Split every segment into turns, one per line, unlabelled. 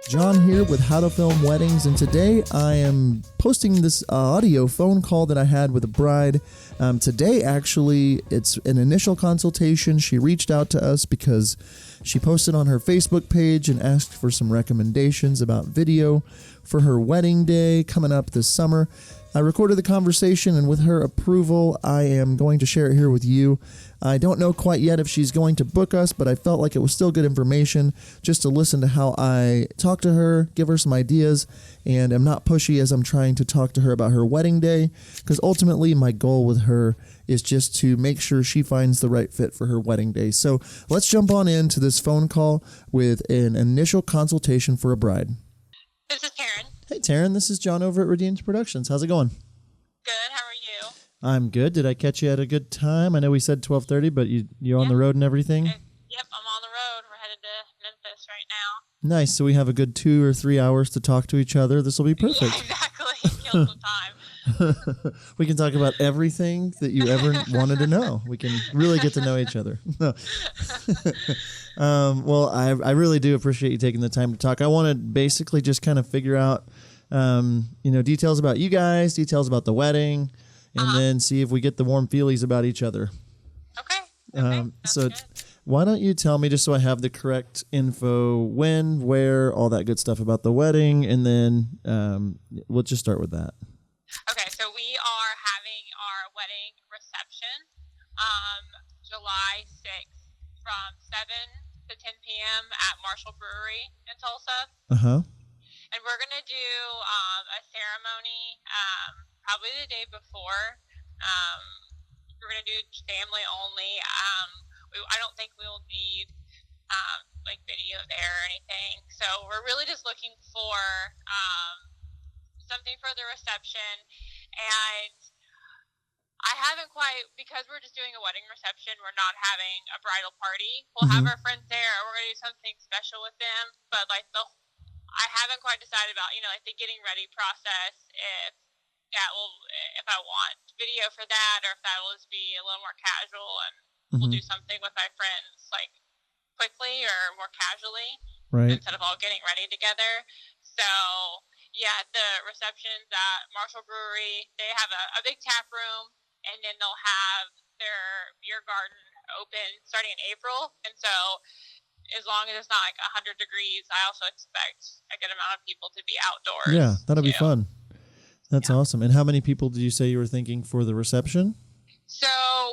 John here with How to Film Weddings, and today I am posting this audio phone call that I had with a bride. Today, actually, it's an initial consultation. She reached out to us because she posted on her Facebook page and asked for some recommendations about video for her wedding day coming up this summer. I recorded the conversation, and with her approval, I am going to share it here with you. I don't know quite yet if she's going to book us, but I felt like it was still good information just to listen to how I talk to her, give her some ideas, and I'm not pushy as I'm trying to talk to her about her wedding day, because ultimately my goal with her is just to make sure she finds the right fit for her wedding day. So let's jump on into this phone call with an initial consultation for a bride.
This is Taryn.
Hey, Taryn, this is John over at Redeemed Productions. How's it going?
Good. How are you?
I'm good. Did I catch you at a good time? I know we said 12:30, but you're on the road and everything?
Yep, I'm on the road. We're headed to Memphis right now.
Nice. So we have a good 2 or 3 hours to talk to each other. This will be perfect.
Yeah, exactly. Kill some time.
We can talk about everything that you ever wanted to know. We can really get to know each other. Well, I really do appreciate you taking the time to talk. I want to basically just kind of figure out, details about you guys, details about the wedding, and then see if we get the warm feelies about each other.
Okay.
So
good.
why don't you tell me, just so I have the correct info, when, where, all that good stuff about the wedding, and then we'll just start with that.
Okay, so we are having our wedding reception July 6th from 7 to 10 p.m. at Marshall Brewery in Tulsa.
Uh-huh.
And we're going to do a ceremony probably the day before. We're going to do family only. I don't think we'll need video there or anything. So we're really just looking for something for the reception. And I haven't quite, because we're just doing a wedding reception, we're not having a bridal party. We'll have our friends there. We're going to do something special with them. But I haven't quite decided about, the getting ready process, if I want video for that, or if that will just be a little more casual and we'll do something with my friends quickly or more casually,
right,
instead of all getting ready together. So yeah, the reception's at Marshall Brewery. They have a big tap room, and then they'll have their beer garden open starting in April. And so as long as it's not 100 degrees, I also expect a good amount of people to be outdoors.
Yeah, that'll be fun. That's awesome. And how many people did you say you were thinking for the reception?
So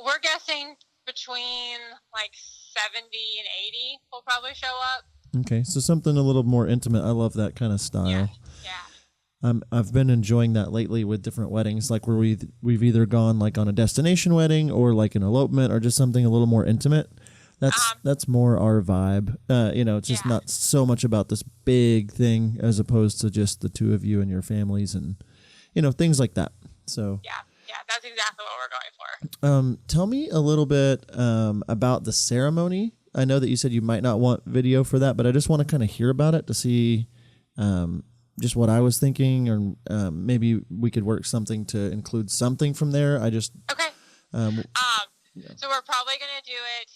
we're guessing between 70 and 80 will probably show up.
Okay, so something a little more intimate. I love that kind of style.
Yeah.
I've been enjoying that lately with different weddings, where we've either gone on a destination wedding or an elopement or just something a little more intimate. That's more our vibe. It's just not so much about this big thing as opposed to just the two of you and your families and things like that. So
yeah, that's exactly what we're going for.
Tell me a little bit about the ceremony. I know that you said you might not want video for that, but I just want to kind of hear about it to see just what I was thinking, or maybe we could work something to include something from there.
Okay. So we're probably going to do it.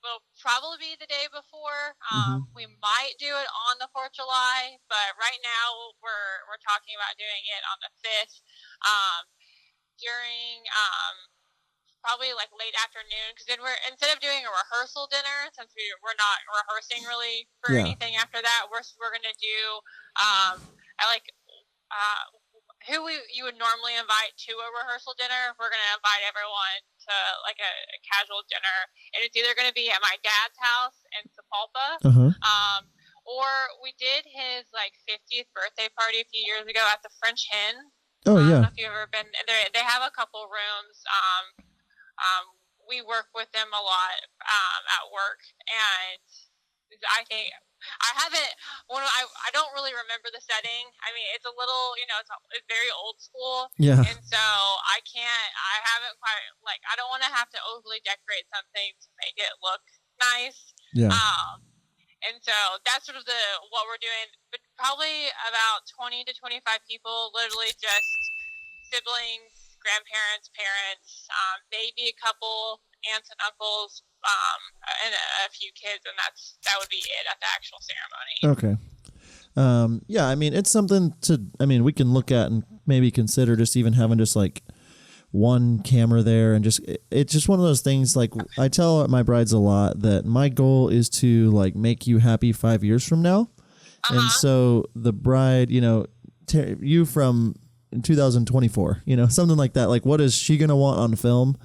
We'll probably be the day before. We might do it on the 4th of July, but right now we're talking about doing it on the 5th during probably late afternoon, because then instead of doing a rehearsal dinner, since we're not rehearsing really for anything after that, we're going to do who you would normally invite to a rehearsal dinner. We're going to invite everyone to a casual dinner, and it's either going to be at my dad's house in Sapulpa, or we did his 50th birthday party a few years ago at the French Hen.
Oh,
I
yeah.
don't know if you've ever been there. They have a couple rooms. We work with them a lot at work, and I think I don't really remember the setting. I mean, it's a little, it's very old school.
Yeah.
And so I haven't quite, I don't want to have to overly decorate something to make it look nice.
Yeah.
And so that's sort of what we're doing, but probably about 20 to 25 people, literally just siblings, grandparents, parents, maybe a couple aunts and uncles, and a few kids, and that would be it at the actual ceremony.
Okay. Yeah, I mean, it's something we can look at and maybe consider just even having just like one camera there, and just it's just one of those things. Like I tell my brides a lot that my goal is to like make you happy 5 years from now. And so the bride, you from 2024, something like that. Like, what is she going to want on film?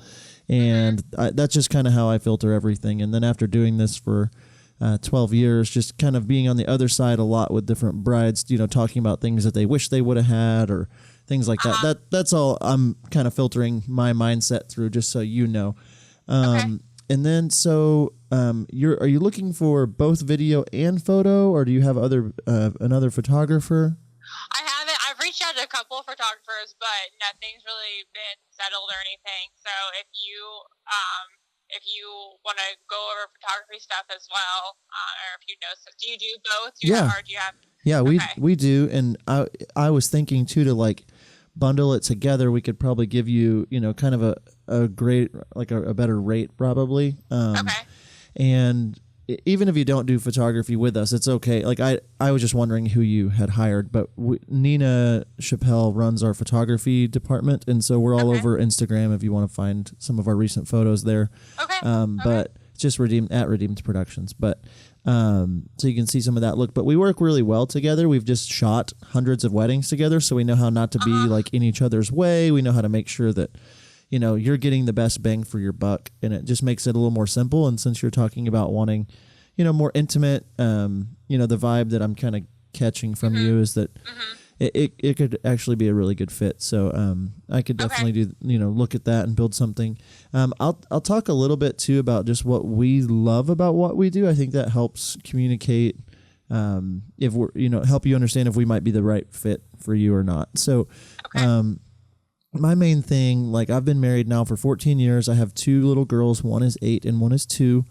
And that's just kind of how I filter everything. And then after doing this for 12 years, just kind of being on the other side a lot with different brides, talking about things that they wish they would have had or things like that. That's all I'm kind of filtering my mindset through, just so you know. And then, so are you looking for both video and photo, or do you have another photographer?
I haven't. I've reached out to a couple of photographers, but nothing's really been settled or anything. So if you want to go over photography stuff as well, or if you know, so do you do both? Or do you have?
Yeah, we do, and I was thinking too to like bundle it together. We could probably give you kind of a great, like a better rate probably. And even if you don't do photography with us, it's okay. Like I was just wondering who you had hired, but Nina Chappelle runs our photography department, and so we're all over Instagram if you want to find some of our recent photos there. But it's just Redeemed Productions. But so you can see some of that look. But we work really well together. We've just shot hundreds of weddings together, so we know how not to be like in each other's way. We know how to make sure that you're getting the best bang for your buck, and it just makes it a little more simple. And since you're talking about wanting, more intimate, the vibe that I'm kind of catching from you is that it could actually be a really good fit. So I could definitely do, look at that and build something. I'll talk a little bit too about just what we love about what we do. I think that helps communicate, if we're, help you understand if we might be the right fit for you or not. So, my main thing, like I've been married now for 14 years. I have 2 little girls. One is 8 and one is 2.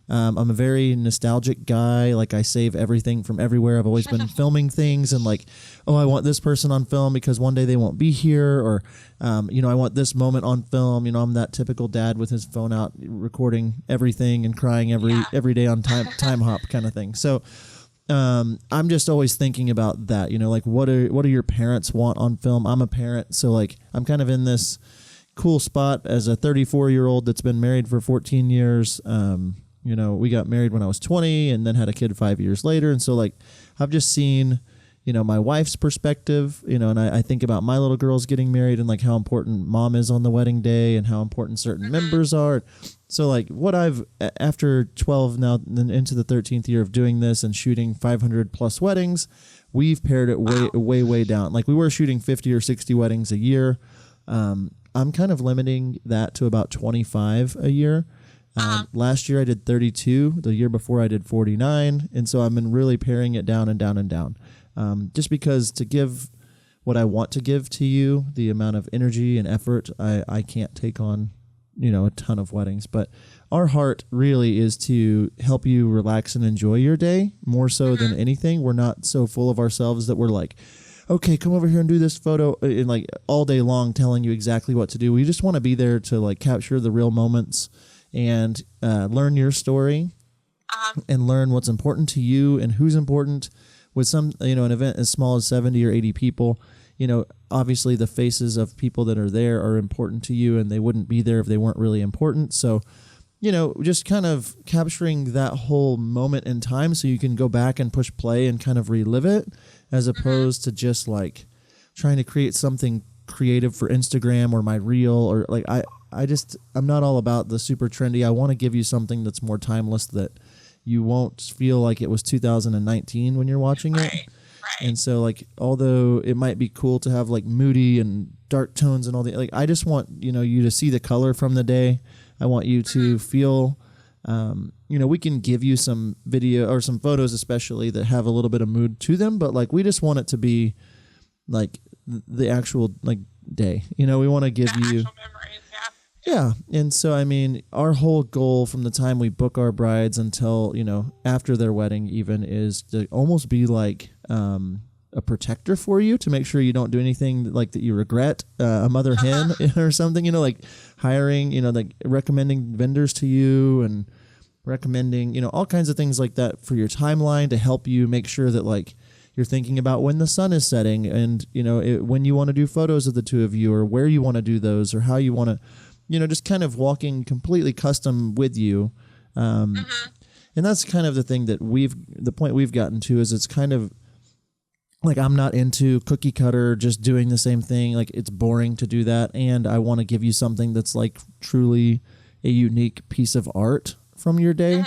I'm a very nostalgic guy. Like I save everything from everywhere. I've always been filming things and like, oh, I want this person on film because one day they won't be here, or, I want this moment on film. I'm that typical dad with his phone out recording everything and crying every day on time hop kind of thing. So I'm just always thinking about that, like what do your parents want on film? I'm a parent, so like I'm kind of in this cool spot as a 34-year-old that's been married for 14 years. We got married when I was 20 and then had a kid 5 years later. And so like I've just seen, my wife's perspective, and I think about my little girls getting married and like how important mom is on the wedding day and how important certain members are. So like what after 12 now into the 13th year of doing this and shooting 500 plus weddings, we've pared it way down. Like we were shooting 50 or 60 weddings a year. I'm kind of limiting that to about 25 a year. Last year I did 32. The year before I did 49. And so I've been really paring it down and down and down. Just because to give what I want to give to you, the amount of energy and effort, I can't take on, a ton of weddings. But our heart really is to help you relax and enjoy your day more so than anything. We're not so full of ourselves that we're like, okay, come over here and do this photo, and like all day long telling you exactly what to do. We just want to be there to like capture the real moments and learn your story and learn what's important to you and who's important. With some, an event as small as 70 or 80 people, obviously the faces of people that are there are important to you, and they wouldn't be there if they weren't really important. So, just kind of capturing that whole moment in time so you can go back and push play and kind of relive it, as opposed to just like trying to create something creative for Instagram or my reel, or like I'm not all about the super trendy. I want to give you something that's more timeless, that you won't feel like it was 2019 when you're watching it. Right. And so like, although it might be cool to have like moody and dark tones and all the, like, I just want, you to see the color from the day. I want you to feel, we can give you some video or some photos, especially that have a little bit of mood to them, but like, we just want it to be like the actual like day, we want to give you memories. Yeah. And so, I mean, our whole goal from the time we book our brides until, after their wedding even, is to almost be like a protector for you, to make sure you don't do anything like that you regret, a mother hen or something, like hiring, like recommending vendors to you and recommending, all kinds of things like that for your timeline to help you make sure that like you're thinking about when the sun is setting and, when you want to do photos of the two of you or where you want to do those or how you want to, just kind of walking completely custom with you. And that's kind of the thing that the point we've gotten to is it's kind of like, I'm not into cookie cutter, just doing the same thing. Like, it's boring to do that. And I want to give you something that's like truly a unique piece of art from your day.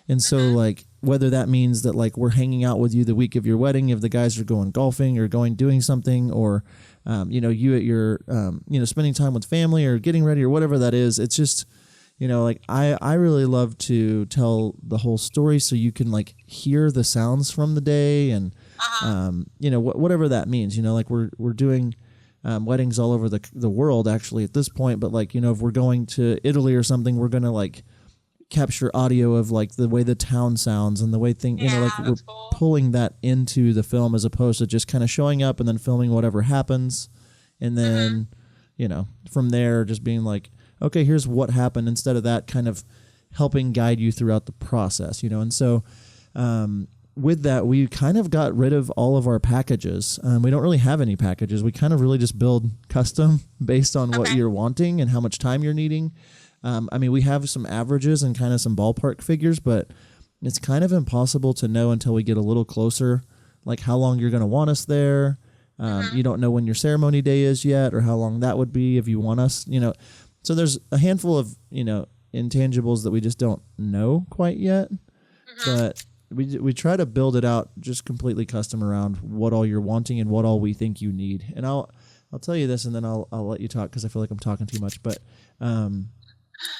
And so like, whether that means that like we're hanging out with you the week of your wedding, if the guys are going golfing or doing something, or, you at your, spending time with family or getting ready or whatever that is, it's just, like I really love to tell the whole story so you can like hear the sounds from the day and, whatever that means, like we're doing weddings all over the world actually at this point. But like, if we're going to Italy or something, we're going to like capture audio of like the way the town sounds and the way we're
cool.
Pulling that into the film as opposed to just kind of showing up and then filming whatever happens. And then, from there just being like, okay, here's what happened, instead of that kind of helping guide you throughout the process, And so, with that, we kind of got rid of all of our packages. We don't really have any packages. We kind of really just build custom based on what you're wanting and how much time you're needing. We have some averages and kind of some ballpark figures, but it's kind of impossible to know until we get a little closer, like how long you're going to want us there. You don't know when your ceremony day is yet or how long that would be if you want us, So there's a handful of, intangibles that we just don't know quite yet. But we try to build it out just completely custom around what all you're wanting and what all we think you need. And I'll tell you this and then I'll let you talk because I feel like I'm talking too much. But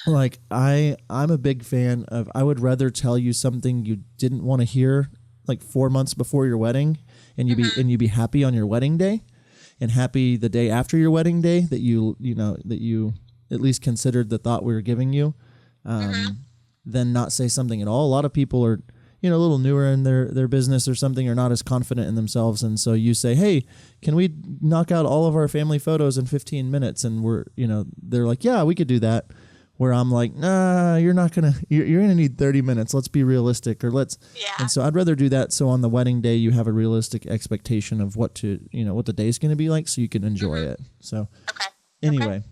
like I'm a big fan of, I would rather tell you something you didn't want to hear like 4 months before your wedding and you be happy on your wedding day and happy the day after your wedding day that you at least considered the thought we were giving you, than not say something at all. A lot of people are, a little newer in their business or something, or not as confident in themselves. And so you say, hey, can we knock out all of our family photos in 15 minutes? And they're like, yeah, we could do that. Where I'm like, nah, you're going to need 30 minutes. Let's be realistic, and so I'd rather do that. So on the wedding day, you have a realistic expectation of what the day's going to be like so you can enjoy it. So anyway,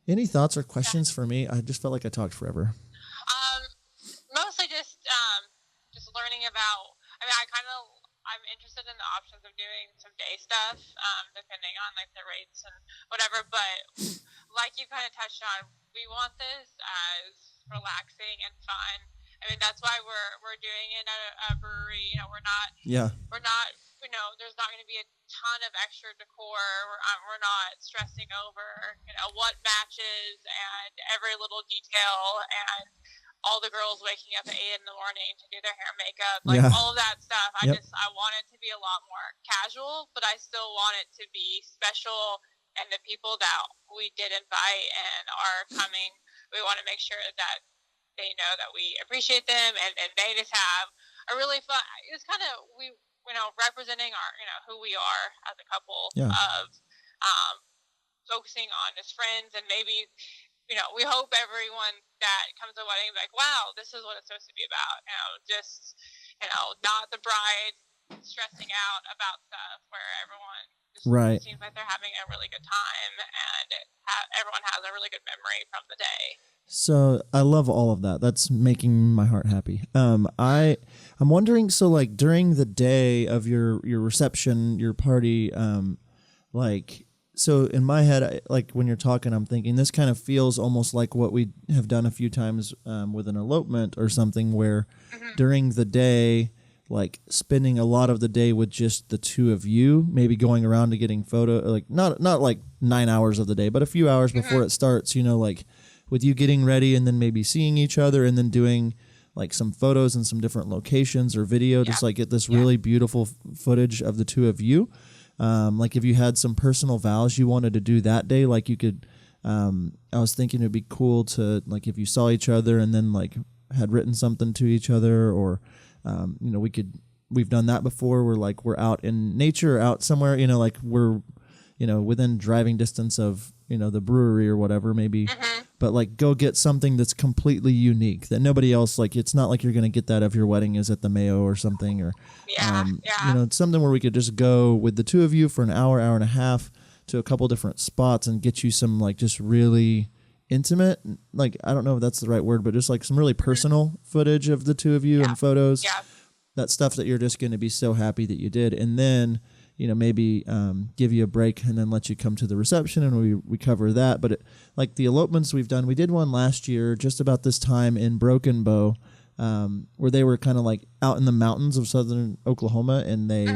any thoughts or questions for me? I just felt like I talked forever.
Mostly just learning about, I'm interested in the options of doing some day stuff, depending on like the rates and whatever, but like you kind of touched on, we want this as relaxing and fun. That's why we're doing it at a brewery. We're not, there's not going to be a ton of extra decor. We're not stressing over, what matches and every little detail and all the girls waking up at 8 a.m. to do their hair and makeup, all of that stuff. I want it to be a lot more casual, but I still want it to be special. And the people that we did invite and are coming, we want to make sure that they know that we appreciate them and they just have a really fun, it's kind of, representing our, who we are as a couple of, focusing on as friends. And maybe, we hope everyone that comes to the wedding is like, wow, this is what it's supposed to be about. Not the bride stressing out about stuff, where everyone just seems like they're having a really good time and everyone has a really good memory from the day.
So I love all of that. That's making my heart happy. I'm wondering, so like during the day of your reception, your party, so in my head, like when you're talking, I'm thinking this kind of feels almost like what we have done a few times with an elopement or something, where during the day, like spending a lot of the day with just the two of you, maybe going around to getting photo, like not like 9 hours of the day, but a few hours before it starts, like with you getting ready and then maybe seeing each other and then doing like some photos in some different locations or video, just like get this really beautiful footage of the two of you. Like if you had some personal vows you wanted to do that day, like you could, I was thinking it'd be cool to, like, if you saw each other and then like had written something to each other, or, we've done that before. We're out in nature or out somewhere, like we're, within driving distance of, the brewery or whatever maybe. but like go get something that's completely unique that nobody else, like it's not like you're going to get that if your wedding is at the Mayo or something, or you know, something where we could just go with the two of you for an hour and a half to a couple different spots and get you some like just really intimate, like I don't know if that's the right word, but just like some really personal footage of the two of you and photos, that stuff that you're just going to be so happy that you did. And then, you know, maybe give you a break and then let you come to the reception and we cover that. But like the elopements we've done, we did one last year just about this time in Broken Bow, where they were kind of like out in the mountains of southern Oklahoma, and they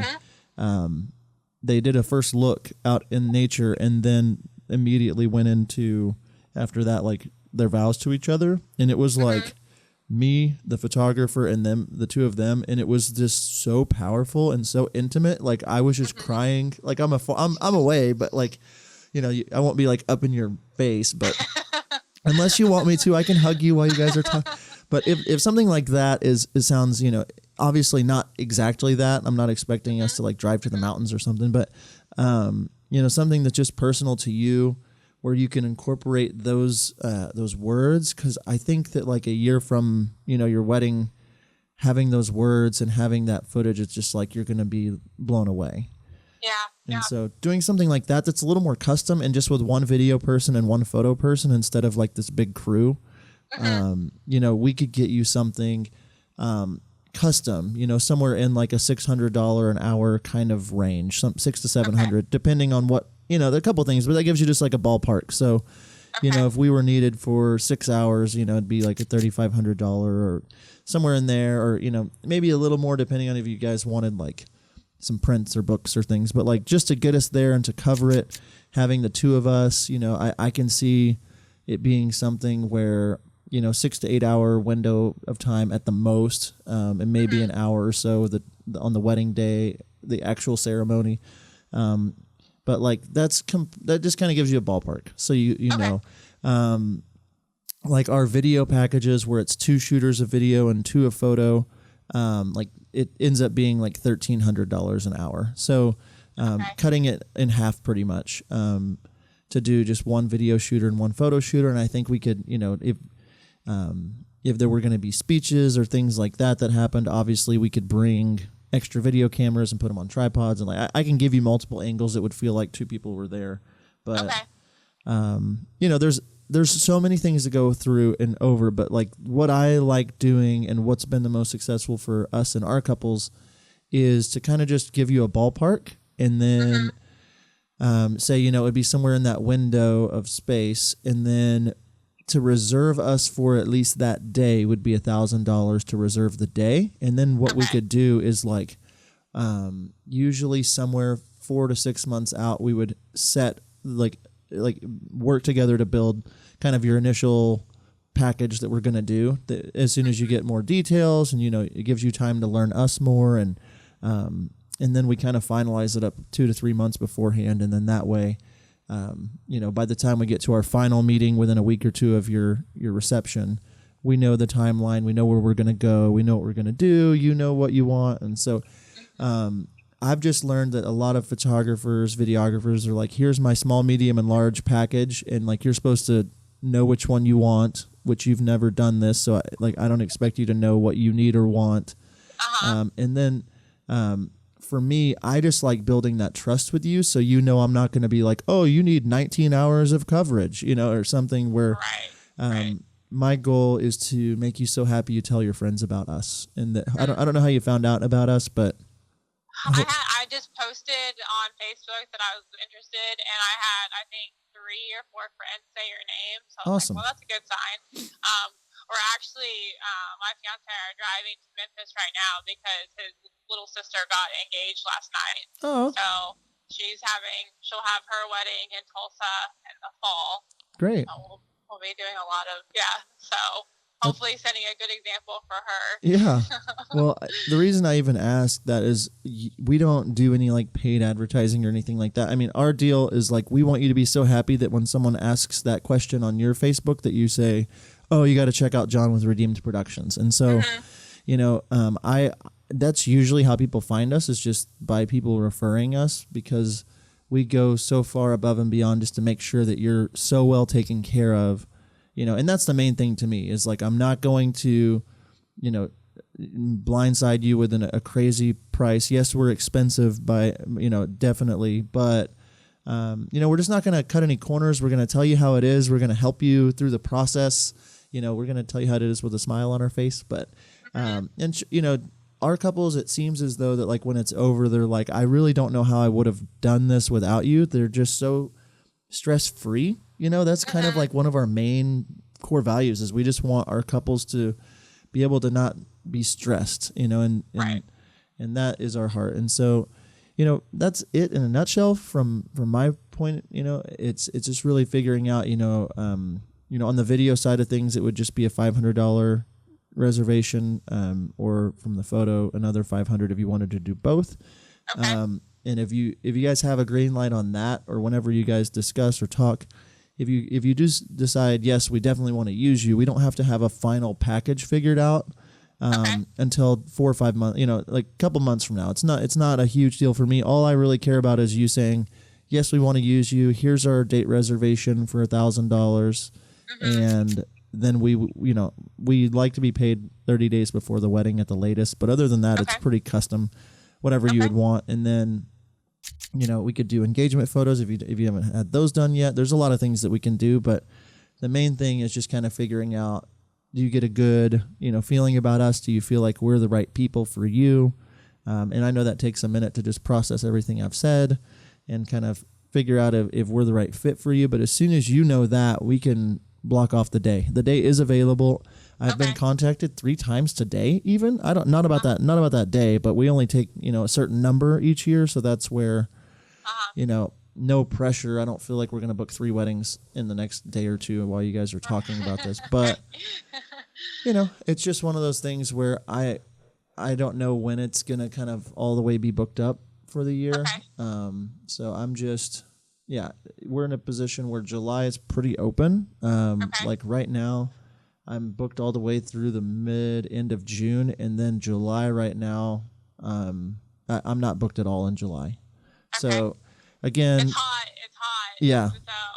did a first look out in nature and then immediately went into, after that, like their vows to each other. And it was like me, the photographer, and them, the two of them, and it was just so powerful and so intimate. Like I was just crying. Like I'm away, but like, you know, I won't be like up in your face, but unless you want me to, I can hug you while you guys are talking. But if something like that it sounds, you know, obviously not exactly that. I'm not expecting us to like drive to the mountains or something, but you know, something that's just personal to you, where you can incorporate those words. Because I think that like a year from, you know, your wedding, having those words and having that footage, it's just like you're going to be blown away. And so doing something like that that's a little more custom and just with one video person and one photo person instead of like this big crew, you know, we could get you something custom, you know, somewhere in like a $600 an hour kind of range, some $600 to $700, depending on what, you know, there are a couple of things, but that gives you just like a ballpark. So, you know, if we were needed for 6 hours, you know, it'd be like a $3,500 or somewhere in there, or, you know, maybe a little more depending on if you guys wanted like some prints or books or things. But like just to get us there and to cover it, having the two of us, you know, I can see it being something where, you know, 6 to 8 hour window of time at the most, and maybe an hour or so on the wedding day, the actual ceremony. But like that just kind of gives you a ballpark. So you know, like our video packages where it's 2 shooters of video and 2 of photo, like it ends up being like $1,300 an hour. So cutting it in half pretty much, to do just one video shooter and one photo shooter. And I think we could, you know, if there were going to be speeches or things like that happened, obviously we could bring extra video cameras and put them on tripods, and like I can give you multiple angles. It would feel like 2 people were there, but you know, there's so many things to go through and over. But like what I like doing and what's been the most successful for us and our couples is to kind of just give you a ballpark and then say, you know, it'd be somewhere in that window of space, and then to reserve us for at least that day would be $1,000 to reserve the day. And then what we could do is like, usually somewhere 4 to 6 months out, we would set like work together to build kind of your initial package that we're going to do. As soon as you get more details and, you know, it gives you time to learn us more. And then we kind of finalize it up 2 to 3 months beforehand. And then that way, you know, by the time we get to our final meeting within a week or 2 of your reception, we know the timeline, we know where we're going to go, we know what we're going to do, you know what you want. And so I've just learned that a lot of photographers, videographers are like, here's my small, medium, and large package, and like you're supposed to know which one you want, which you've never done this, so I don't expect you to know what you need or want. And then for me, I just like building that trust with you, so you know I'm not going to be like, oh, you need 19 hours of coverage, you know, or something where my goal is to make you so happy you tell your friends about us. And that I don't know how you found out about us, but
I just posted on Facebook that I was interested, and I had, I think, 3 or 4 friends say your name. So I was like, well, that's a good sign. We're actually, my fiance and I are driving to Memphis right now because his little sister got engaged last night. Oh. So she'll have her wedding in Tulsa in the fall.
Great.
So we'll be doing a lot of, so hopefully setting a good example for her.
Yeah. Well, the reason I even asked that is we don't do any like paid advertising or anything like that. I mean, our deal is like, we want you to be so happy that when someone asks that question on your Facebook that you say, oh, you got to check out John with Redeemed Productions. And so, you know, that's usually how people find us, is just by people referring us, because we go so far above and beyond just to make sure that you're so well taken care of, and that's the main thing to me is like, I'm not going to, blindside you with a crazy price. Yes, we're expensive by, definitely, but we're just not going to cut any corners. We're going to tell you how it is. We're going to help you through the process. We're going to tell you how it is with a smile on our face. But, our couples, it seems as though that like when it's over, they're like, I really don't know how I would have done this without you. They're just so stress free. That's kind of like one of our main core values is we just want our couples to be able to not be stressed, and that is our heart. And so, that's it in a nutshell from my point. It's just really figuring out, on the video side of things, it would just be a $500 reservation, or from the photo, another $500 if you wanted to do both.
Okay.
And if you guys have a green light on that, or whenever you guys discuss or talk, if you just decide, yes, we definitely want to use you, we don't have to have a final package figured out until 4 or 5 months, like a couple months from now. It's not a huge deal for me. All I really care about is you saying, yes, we want to use you. Here's our date reservation for $1,000. And then we like to be paid 30 days before the wedding at the latest. But other than that, it's pretty custom, whatever you would want. And then, we could do engagement photos if you haven't had those done yet. There's a lot of things that we can do, but the main thing is just kind of figuring out, do you get a good, feeling about us? Do you feel like we're the right people for you? And I know that takes a minute to just process everything I've said and kind of figure out if we're the right fit for you. But as soon as you know that, we can block off the day. The day is available. I've been contacted 3 times today, even. Not about that day, but we only take, a certain number each year. So that's where, no pressure. I don't feel like we're going to book 3 weddings in the next day or two while you guys are talking about this. But, it's just one of those things where I don't know when it's going to kind of all the way be booked up for the year. So I'm just, we're in a position where July is pretty open. Like right now, I'm booked all the way through the end of June, and then July right now, I'm not booked at all in July. So again,
it's hot.
Yeah,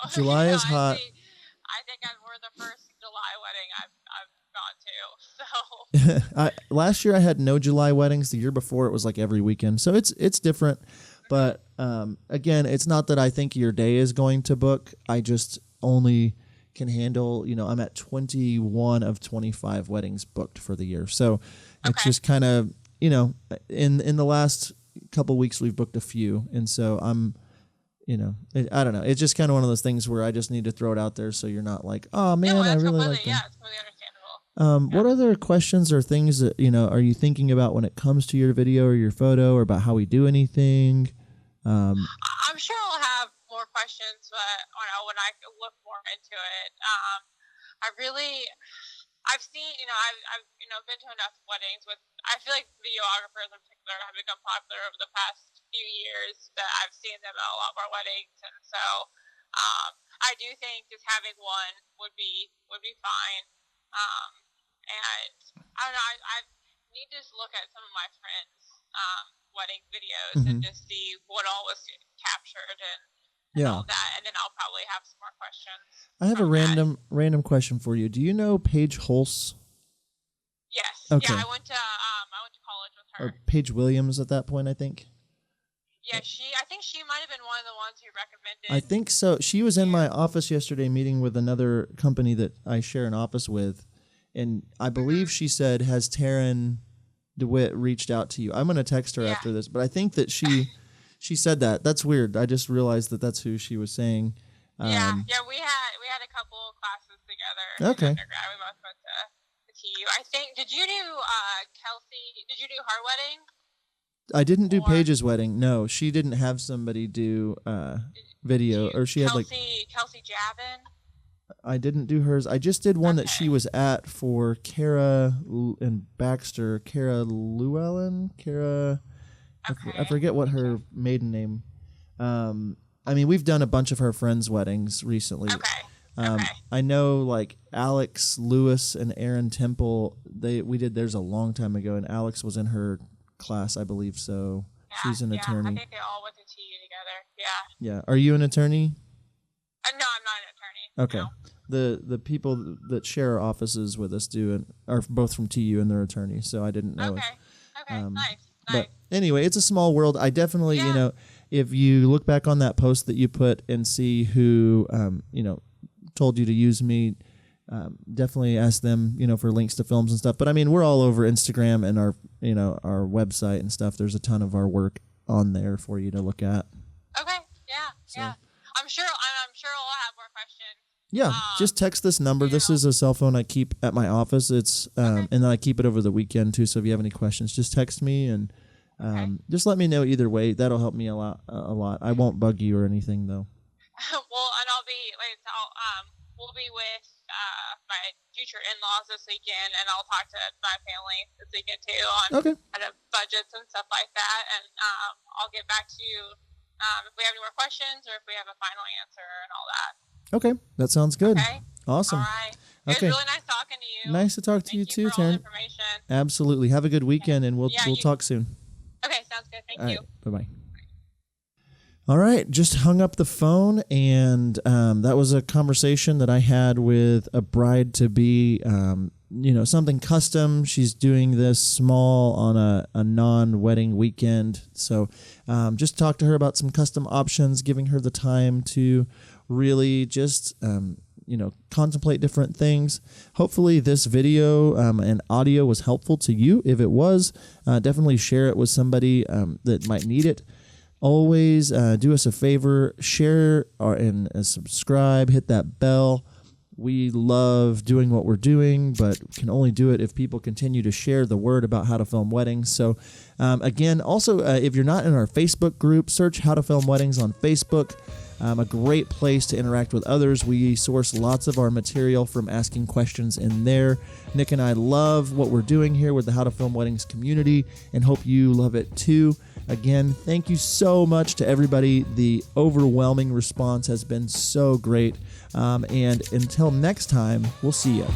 So,
July is hot.
I think we're the first July wedding I've gone to. So
last year I had no July weddings. The year before it was like every weekend. So it's different. But again, it's not that I think your day is going to book. I just only can handle, I'm at 21 of 25 weddings booked for the year. So it's just kind of, in the last couple weeks we've booked a few. And so I'm, I don't know. It's just kind of one of those things where I just need to throw it out there so you're not like, oh man, I really like them.
Yeah, it's completely understandable.
What other questions or things that, are you thinking about when it comes to your video or your photo, or about how we do anything?
I'm sure I'll have more questions, but when I look more into it, I've seen, I've been to enough weddings with. I feel like videographers in particular have become popular over the past few years that I've seen them at a lot more weddings, and so I do think just having one would be fine. And I don't know. I need to just look at some of my friends' wedding videos and just see what all was captured and all that, and then I'll probably have some more questions.
I have a random question for you. Do you know Paige Holz?
Yes.
Okay.
Yeah, I went to college with her.
Or Paige Williams at that point, I think.
Yeah, I think she might have been one of the ones who recommended.
I think so. She was in my office yesterday meeting with another company that I share an office with, and I believe she said, has Taryn DeWitt reached out to you? I'm going to text her after this, but I think that she said that. That's weird. I just realized that that's who she was saying.
We had a couple of classes together.
Okay.
We both went to TU. I think. Did you do Kelsey? Did you do her wedding?
I didn't do Paige's wedding. No, she didn't have somebody do video, or she had
Kelsey Javin.
I didn't do hers. I just did one that she was at for Kara and Baxter. Kara Llewellyn? I forget what her maiden name. I mean, we've done a bunch of her friends' weddings recently. I know like Alex Lewis and Aaron Temple, we did theirs a long time ago, and Alex was in her class, I believe so.
Yeah,
she's an attorney.
I think they all went to TU together. Yeah.
Yeah. Are you an attorney?
No, I'm not an attorney.
Okay.
No.
The people that share our offices with us are both from TU and they're attorneys, so I didn't know.
Okay. Nice.
But anyway, it's a small world. I definitely, if you look back on that post that you put and see who, told you to use me, definitely ask them, for links to films and stuff. But I mean, we're all over Instagram and our website and stuff. There's a ton of our work on there for you to look at.
Okay. Yeah. I'm sure I'll have more questions.
Yeah, just text this number. This is a cell phone I keep at my office. It's and then I keep it over the weekend too. So if you have any questions, just text me and just let me know either way. That'll help me a lot. I won't bug you or anything though.
Well, and we'll be with my future in-laws this weekend, and I'll talk to my family this weekend too on kind of budgets and stuff like that. And I'll get back to you if we have any more questions or if we have a final answer and all that.
Okay, that sounds good.
Okay.
Awesome.
All right. It was really nice talking to you.
Nice to talk to you too, Taryn. Absolutely. Have a good weekend, and we'll talk soon.
Okay, sounds good. Thank you.
Bye-bye. All right, just hung up the phone, and that was a conversation that I had with a bride-to-be, something custom. She's doing this small on a non-wedding weekend. So just talk to her about some custom options, giving her the time to really just, contemplate different things. Hopefully this video and audio was helpful to you. If it was, definitely share it with somebody that might need it. Always do us a favor, share and subscribe, hit that bell. We love doing what we're doing, but can only do it if people continue to share the word about how to film weddings. So again, also, if you're not in our Facebook group, search How to Film Weddings on Facebook. A great place to interact with others. We source lots of our material from asking questions in there. Nick and I love what we're doing here with the How to Film Weddings community and hope you love it too. Again, thank you so much to everybody. The overwhelming response has been so great. And until next time, we'll see you.